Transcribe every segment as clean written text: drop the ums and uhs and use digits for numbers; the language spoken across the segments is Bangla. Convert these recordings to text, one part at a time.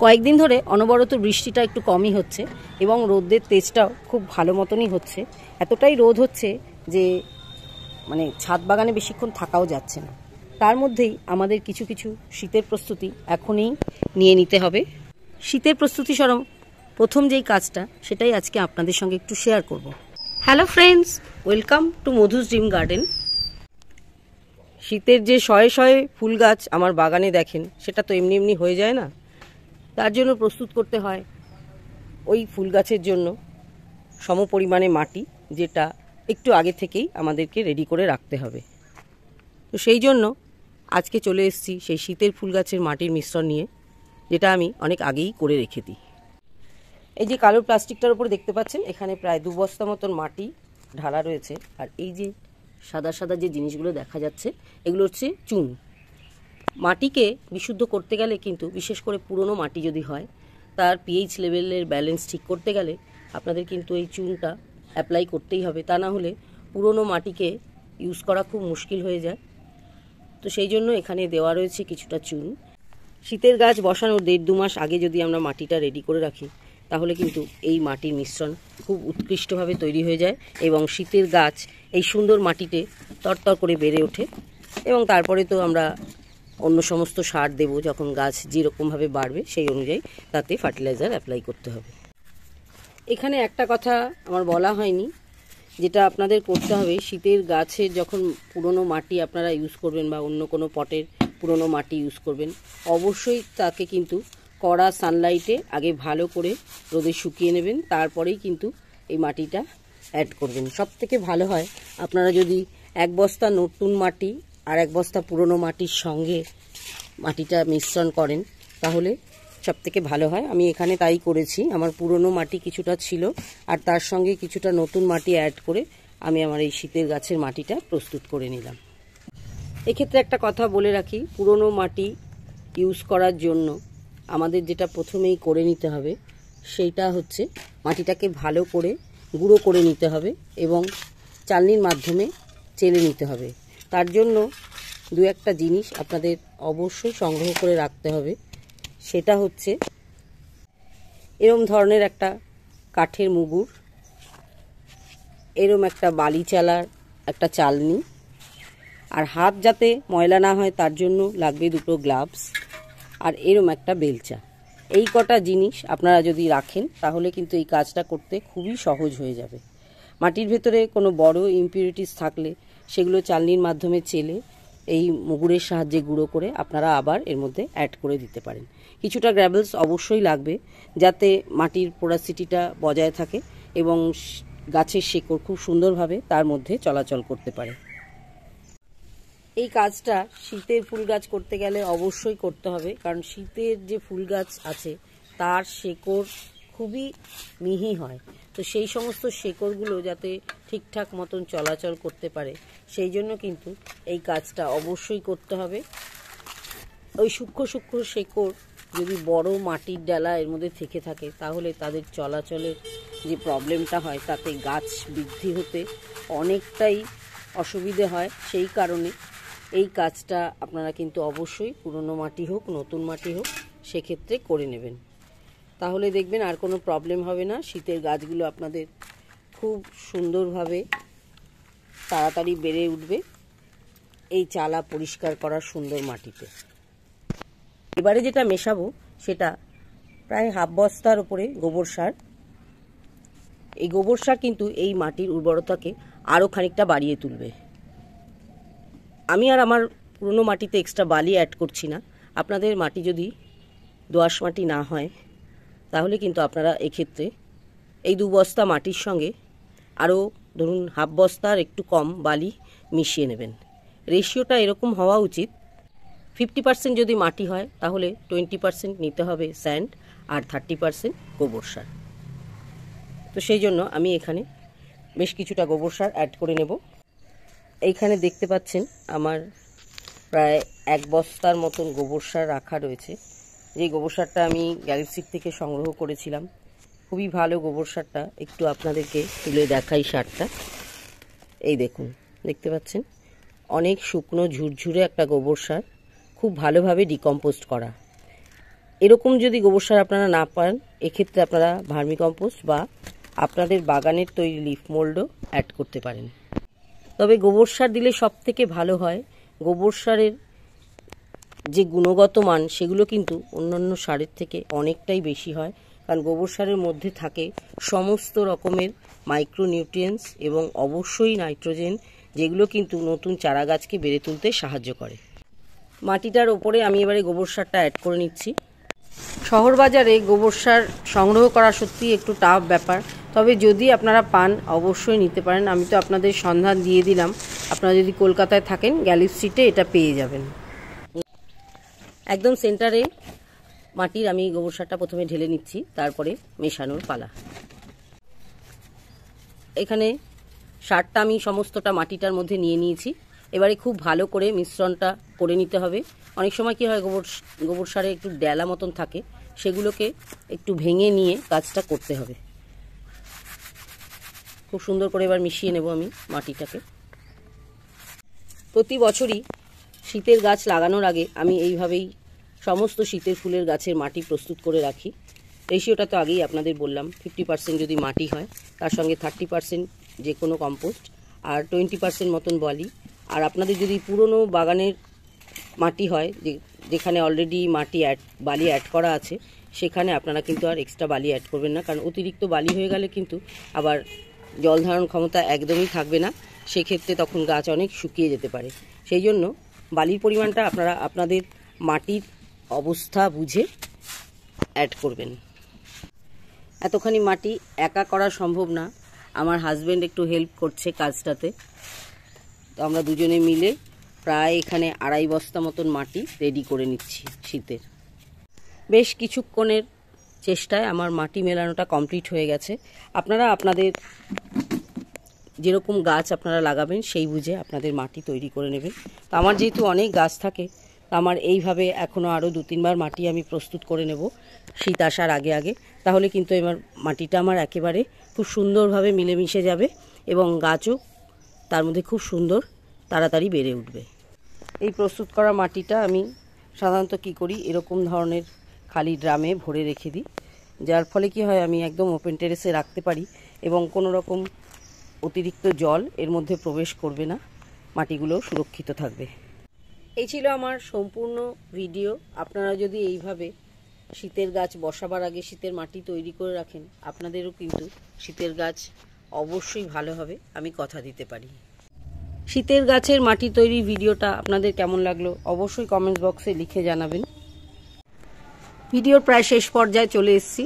কয়েকদিন ধরে অনবরত বৃষ্টিটা একটু কমই হচ্ছে এবং রোদের তেজটাও খুব ভালো মতনই হচ্ছে। এতটাই রোদ হচ্ছে যে মানে ছাদ বাগানে বেশিক্ষণ থাকাও যাচ্ছে না। তার মধ্যেই আমাদের কিছু কিছু শীতের প্রস্তুতি এখনই নিয়ে নিতে হবে। শীতের প্রস্তুতি স্বরূপ প্রথম যেই কাজটা সেটাই আজকে আপনাদের সঙ্গে একটু শেয়ার করব। Hello friends, welcome to Madhu's dream garden. শীতের যে শয়ে শয়ে ফুল গাছ আমার বাগানে দেখেন, সেটা তো এমনি এমনি হয়ে যায় না। তার জন্য প্রস্তুত করতে হয় ওই ফুল গাছের জন্য সমপরিমাণে মাটি, যেটা একটু আগে থেকেই আমাদেরকে রেডি করে রাখতে হবে। তো সেই জন্য আজকে চলে এসেছি সেই শীতের ফুল গাছের মাটির মিশ্রণ নিয়ে, যেটা আমি অনেক আগেই করে রেখে দিই। এই যে কালো প্লাস্টিকটার উপর দেখতে পাচ্ছেন, এখানে প্রায় 2 বস্তা মতন মাটি ঢালা রয়েছে। আর এই যে সাদা সাদা যে জিনিসগুলো দেখা যাচ্ছে, এগুলো হচ্ছে চুন। মাটিকে বিশুদ্ধ করতে গেলে কিন্তু, বিশেষ করে পুরনো মাটি যদি হয়, তার পিএইচ লেভেলের ব্যালেন্স ঠিক করতে গেলে আপনাদের কিন্তু এই চুনটা অ্যাপ্লাই করতেই হবে। তা না হলে পুরনো মাটিকে ইউজ করা খুব মুশকিল হয়ে যায়। তো সেই জন্য এখানে দেওয়া রয়েছে কিছুটা চুন। শীতের গাছ বসানোর 1.5-2 মাস আগে যদি আমরা মাটিটা রেডি করে রাখি, তাহলে কিন্তু এই মাটির মিশ্রণ খুব উৎকৃষ্টভাবে তৈরি হয়ে যায় এবং শীতের গাছ এই সুন্দর মাটিতে তরতর করে বেড়ে ওঠে। এবং তারপরে তো আমরা অন্য সমস্ত সার দেব, যখন গাছ যেরকমভাবে বাড়বে সেই অনুযায়ী তাতে ফার্টিলাইজার অ্যাপ্লাই করতে হবে। এখানে একটা কথা আমার বলা হয়নি, যেটা আপনাদের করতে হবে। শীতের গাছের যখন পুরনো মাটি আপনারা ইউজ করবেন বা অন্য কোনো পটের পুরনো মাটি ইউজ করবেন, অবশ্যই তাকে কিন্তু কড়া সানলাইটে আগে ভালো করে রোদে শুকিয়ে নেবেন, তারপরেই কিন্তু এই মাটিটা অ্যাড করবেন। সব থেকে ভালো হয় আপনারা যদি 1 বস্তা নতুন মাটি আর 1 বস্তা পুরনো মাটির সঙ্গে মাটিটা মিশ্রণ করেন, তাহলে সব থেকে ভালো হয়। আমি এখানে তাই করেছি। আমার পুরনো মাটি কিছুটা ছিল আর তার সঙ্গে কিছুটা নতুন মাটি অ্যাড করে আমি আমার এই শীতের গাছের মাটিটা প্রস্তুত করে নিলাম। এক্ষেত্রে একটা কথা বলে রাখি, পুরনো মাটি ইউজ করার জন্য আমাদের যেটা প্রথমেই করে নিতে হবে, সেইটা হচ্ছে মাটিটাকে ভালো করে গুঁড়ো করে নিতে হবে এবং চালনির মাধ্যমে চেলে নিতে হবে। তার জন্য 2-1টা জিনিস আপনাদের অবশ্যই সংগ্রহ করে রাখতে হবে। সেটা হচ্ছে এরম ধরনের একটা কাঠের মুগুর, এরম একটা বালি চালার একটা চালনি, আর হাত যাতে ময়লা না হয় তার জন্য লাগবে 2টো গ্লাভস, আর এরম একটা বেলচা। এই কটা জিনিস আপনারা যদি রাখেন, তাহলে কিন্তু এই কাজটা করতে খুবই সহজ হয়ে যাবে। মাটির ভেতরে কোনো বড় ইমপিউরিটিস থাকলে সেগুলো চালনির মাধ্যমে চেলে এই মুগুরের সাহায্যে গুঁড়ো করে আপনারা আবার এর মধ্যে অ্যাড করে দিতে পারেন। কিছুটা গ্র্যাভেলস অবশ্যই লাগবে, যাতে মাটির পোরাসিটিটা বজায় থাকে এবং গাছের শেকড় খুব সুন্দরভাবে তার মধ্যে চলাচল করতে পারে। এই কাজটা শীতের ফুল গাছ করতে গেলে অবশ্যই করতে হবে, কারণ শীতের যে ফুল গাছ আছে তার শেকড় খুবই মিহি হয়। তো সেই সমস্ত শেকড়গুলো যাতে ঠিকঠাক মতন চলাচল করতে পারে, সেই জন্য কিন্তু এই কাজটা অবশ্যই করতে হবে। ওই সূক্ষ্ম সূক্ষ্ম শেকড় যদি বড় মাটির ডালা এর মধ্যে থেকে থাকে, তাহলে তাদের চলাচলের যে প্রবলেমটা হয়, তাতে গাছ বৃদ্ধি হতে অনেকটাই অসুবিধে হয়। সেই কারণে এই কাজটা আপনারা কিন্তু অবশ্যই পুরনো মাটি হোক নতুন মাটি হোক, সেক্ষেত্রে করে নেবেন। তাহলে দেখবেন আর কোনো প্রবলেম হবে না। শীতের গাছগুলো আপনাদের খুব সুন্দরভাবে তাড়াতাড়ি বেড়ে উঠবে এই চালা পরিষ্কার করার সুন্দর মাটিতে। এবারে যেটা মেশাবো সেটা প্রায় 1/2 বস্তার উপরে গোবর সার। এই গোবর সার কিন্তু এই মাটির উর্বরতাকে আরও খানিকটা বাড়িয়ে তুলবে। আমি আর আমার পুরনো মাটিতে এক্সট্রা বালি অ্যাড করছি না। আপনাদের মাটি যদি দোআঁশ মাটি না হয়, তাহলে কিন্তু আপনারা এক্ষেত্রে এই 2 বস্তা মাটির সঙ্গে আরও ধরুন 1/2 বস্তার একটু কম বালি মিশিয়ে নেবেন। রেশিওটা এরকম হওয়া উচিত, 50% যদি মাটি হয় তাহলে 20% নিতে হবে স্যান্ড আর 30% গোবর সার। তো সেই জন্য আমি এখানে বেশ কিছুটা গোবর সার অ্যাড করে নেব। এইখানে দেখতে পাচ্ছেন আমার প্রায় 1 বস্তার মতন গোবর সার রাখা রয়েছে। যে গোবর সারটা আমি গ্যালাক্সির থেকে সংগ্রহ করেছিলাম, খুবই ভালো গোবর সারটা। একটু আপনাদেরকে তুলে দেখাই সারটা। এই দেখুন, দেখতে পাচ্ছেন অনেক শুকনো ঝুরঝুরে একটা গোবর সার, খুব ভালোভাবে ডিকম্পোস্ট করা। এরকম যদি গোবর সার আপনারা না পান, এক্ষেত্রে আপনারা ভার্মিকম্পোস্ট বা আপনাদের বাগানের তৈরি লিফ মোল্ডও অ্যাড করতে পারেন। তবে গোবর সার দিলে সব থেকে ভালো হয়। গোবর সারের যে গুণগত মান সেগুলো কিন্তু অন্যান্য সারের থেকে অনেকটাই বেশি হয়, কারণ গোবর সারের মধ্যে থাকে সমস্ত রকমের মাইক্রোনিউট্রিয়েন্টস এবং অবশ্যই নাইট্রোজেন, যেগুলো কিন্তু নতুন চারা গাছকে বেড়ে তুলতে সাহায্য করে। মাটিটার ওপরে আমি এবারে গোবর সারটা অ্যাড করে নিচ্ছি। শহর বাজারে গোবর সার সংগ্রহ করা সত্যি একটু টাফ ব্যাপার, তবে যদি আপনারা পান অবশ্যই নিতে পারেন। আমি তো আপনাদের সন্ধান দিয়ে দিলাম, আপনারা যদি কলকাতায় থাকেন গ্যালি স্ট্রিটে এটা পেয়ে যাবেন। একদম সেন্টারে মাটির আমি গোবর সারটা প্রথমে ঢেলে নিচ্ছি, তারপরে মেশানোর পালা। এখানে সারটা আমি সমস্তটা মাটিটার মধ্যে নিয়ে নিয়েছি। এবারে খুব ভালো করে মিশ্রণটা করে নিতে হবে। অনেক সময় কি হয়, গোবর সারে একটু ডেলা মতন থাকে, সেগুলোকে একটু ভেঙে নিয়ে কাজটা করতে হবে। খুব সুন্দর করে এবার মিশিয়ে নেব আমি মাটিটাকে। প্রতি বছরই শীতের গাছ লাগানোর আগে আমি এইভাবেই সমস্ত শীতের ফুলের গাছের মাটি প্রস্তুত করে রাখি। রেশিওটা তো আগেই আপনাদের বললাম, 50% যদি মাটি হয়, তার সঙ্গে 30% যে কোনো কম্পোস্ট, আর 20% মতন বালি। আর আপনাদের যদি পুরনো বাগানের মাটি হয়, যেখানে অলরেডি বালি অ্যাড করা আছে, সেখানে আপনারা কিন্তু আর এক্সট্রা বালি অ্যাড করবেন না, কারণ অতিরিক্ত বালি হয়ে গেলে কিন্তু আবার জল ধারণ ক্ষমতা একদমই থাকবে না, সেক্ষেত্রে তখন গাছ অনেক শুকিয়ে যেতে পারে। সেই জন্য বালির পরিমাণটা আপনারা আপনাদের মাটির অবস্থা বুঝে অ্যাড করবেন। এতখানি মাটি একা করা সম্ভব না, আমার হাজব্যান্ড একটু হেল্প করছে কাজটাতে। তো আমরা দুজনে মিলে প্রায় এখানে 2.5 বস্তা মতন মাটি রেডি করে নিচ্ছি শীতের। বেশ কিছুক্ষণের চেষ্টায় আমার মাটি মেলানোটা কমপ্লিট হয়ে গেছে। আপনারা আপনাদের যেরকম গাছ আপনারা লাগাবেন সেই বুঝে আপনাদের মাটি তৈরি করে নেবেন। তো আমার যেহেতু অনেক গাছ থাকে, আমার এইভাবে এখনও আরও 2-3 বার মাটি আমি প্রস্তুত করে নেব শীত আসার আগে আগে। তাহলে কিন্তু এবার মাটিটা আমার একেবারে খুব সুন্দরভাবে মিলেমিশে যাবে এবং গাছও তার মধ্যে খুব সুন্দর তাড়াতাড়ি বেড়ে উঠবে। এই প্রস্তুত করা মাটিটা আমি সাধারণত কি করি, এরকম ধরনের খালি ড্রামে ভরে রেখে দিই, যার ফলে কি হয়, আমি একদম ওপেন টেরেসে রাখতে পারি এবং কোনো রকম অতিরিক্ত জল এর মধ্যে প্রবেশ করবে না, মাটিগুলো সুরক্ষিত থাকবে। এই ছিল আমার সম্পূর্ণ ভিডিও। আপনারা যদি এইভাবে শীতের গাছ বসাবার আগে শীতের মাটি তৈরি করে রাখেন, আপনাদেরও কিন্তু শীতের গাছ অবশ্যই ভালো হবে, আমি কথা দিতে পারি। শীতের গাছের মাটি তৈরি ভিডিওটা আপনাদের কেমন লাগলো অবশ্যই কমেন্ট বক্সে লিখে জানাবেন। ভিডিওর প্রায় শেষ পর্যায়ে চলে এসেছি।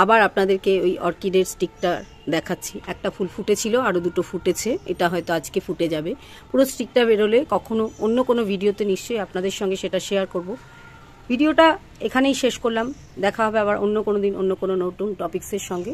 আবার আপনাদেরকে ওই অর্কিডের স্টিকটা দেখাচ্ছি। একটা ফুল ফুটেছিল, আরও 2টো ফুটেছে, এটা হয়তো আজকে ফুটে যাবে। পুরো স্টিকটা বেরোলে কখনো অন্য কোনো ভিডিওতে নিশ্চয়ই আপনাদের সঙ্গে সেটা শেয়ার করব। ভিডিওটা এখানেই শেষ করলাম, দেখা হবে আবার অন্য কোনো দিন অন্য কোনো নতুন টপিক্সের সঙ্গে।